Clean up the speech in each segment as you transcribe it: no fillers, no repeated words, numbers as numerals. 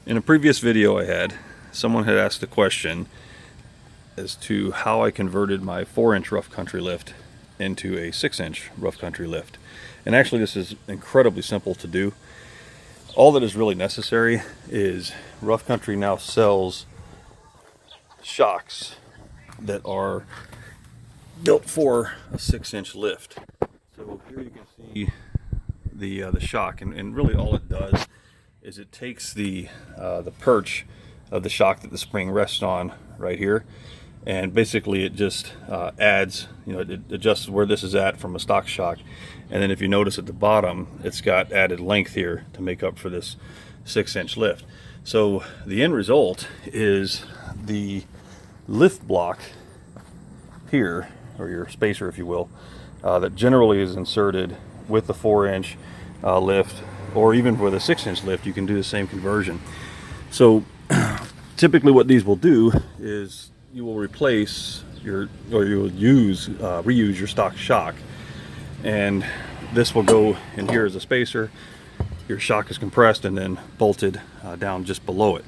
In a previous video I had, someone had asked a question as to how I converted my 4-inch rough country lift into a 6-inch rough country lift. And actually this is incredibly simple to do. All that is really necessary is Rough Country now sells shocks that are built for a 6-inch lift. So here you can see the shock, and really all it does is it takes the perch of the shock that the spring rests on right here, and basically it just adds, it adjusts where this is at from a stock shock. And then if you notice at the bottom, it's got added length here to make up for this 6-inch lift. So the end result is the lift block here, or your spacer if you will, that generally is inserted with the 4-inch lift, or even with a 6-inch lift you can do the same conversion. So typically what these will do is you will replace your, or you will reuse your stock shock, and this will go in here as a spacer. Your shock is compressed and then bolted down just below it.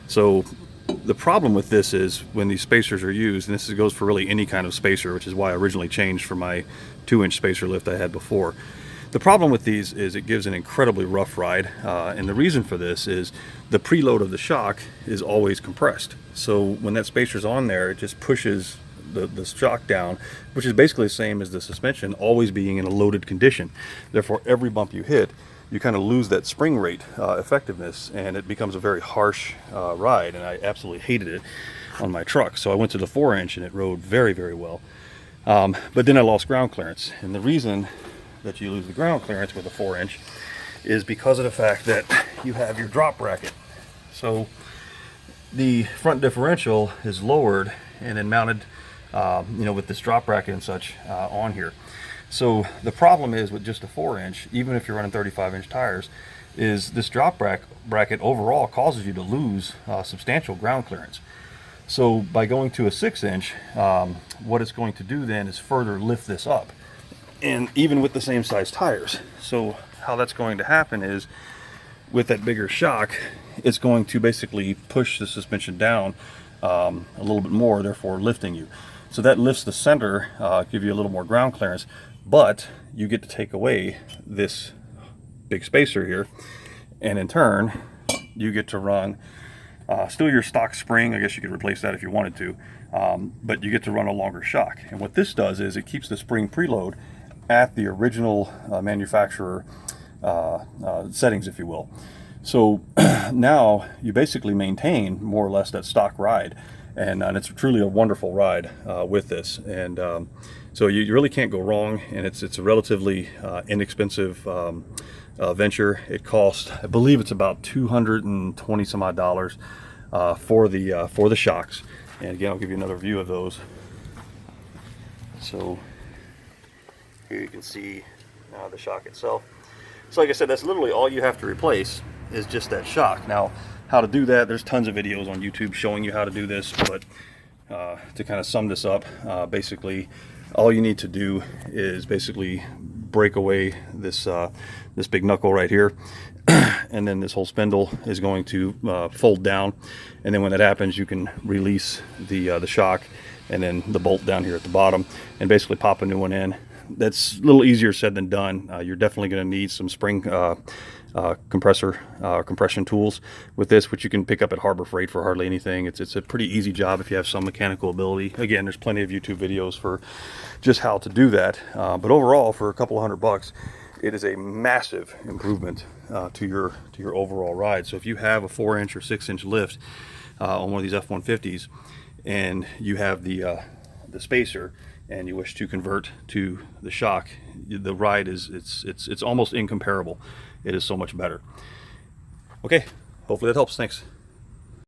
So the problem with this is when these spacers are used, and this goes for really any kind of spacer, which is why I originally changed from my 2-inch spacer lift I had before. The problem with these is it gives an incredibly rough ride, and the reason for this is the preload of the shock is always compressed. So when that spacer's on there, it just pushes the shock down, which is basically the same as the suspension always being in a loaded condition. Therefore, every bump you hit, you kind of lose that spring rate effectiveness, and it becomes a very harsh ride, and I absolutely hated it on my truck. So I went to the 4-inch and it rode very, very well. But then I lost ground clearance, and the reason that you lose the ground clearance with a 4-inch is because of the fact that you have your drop bracket. So the front differential is lowered and then mounted with this drop bracket and such on here. So the problem is with just a 4-inch, even if you're running 35-inch tires, is this drop bracket overall causes you to lose substantial ground clearance. So by going to a 6-inch, what it's going to do then is further lift this up, and even with the same size tires. So how that's going to happen is with that bigger shock, it's going to basically push the suspension down a little bit more, therefore lifting you. So that lifts the center, give you a little more ground clearance, but you get to take away this big spacer here, and in turn you get to run still your stock spring. I guess you could replace that if you wanted to, but you get to run a longer shock. And what this does is it keeps the spring preload at the original manufacturer settings, if you will. So now you basically maintain more or less that stock ride, and it's truly a wonderful ride with this. And so you really can't go wrong, and it's a relatively inexpensive venture. It costs, I believe it's about $220 some odd for the shocks. And again, I'll give you another view of those. So here you can see the shock itself. So like I said, that's literally all you have to replace is just that shock. Now, how to do that, there's tons of videos on YouTube showing you how to do this, but to kind of sum this up, basically all you need to do is basically break away this this big knuckle right here, and then this whole spindle is going to fold down, and then when that happens you can release the shock and then the bolt down here at the bottom and basically pop a new one in. That's a little easier said than done. You're definitely going to need some spring compression tools with this, which you can pick up at Harbor Freight for hardly anything. It's a pretty easy job if you have some mechanical ability. Again, there's plenty of YouTube videos for just how to do that, but overall for a couple $100, it is a massive improvement to your overall ride. So if you have a 4-inch or 6-inch lift on one of these F-150s and you have the spacer and you wish to convert to the shock, the ride is it's almost incomparable. It is so much better. Okay, hopefully that helps. Thanks.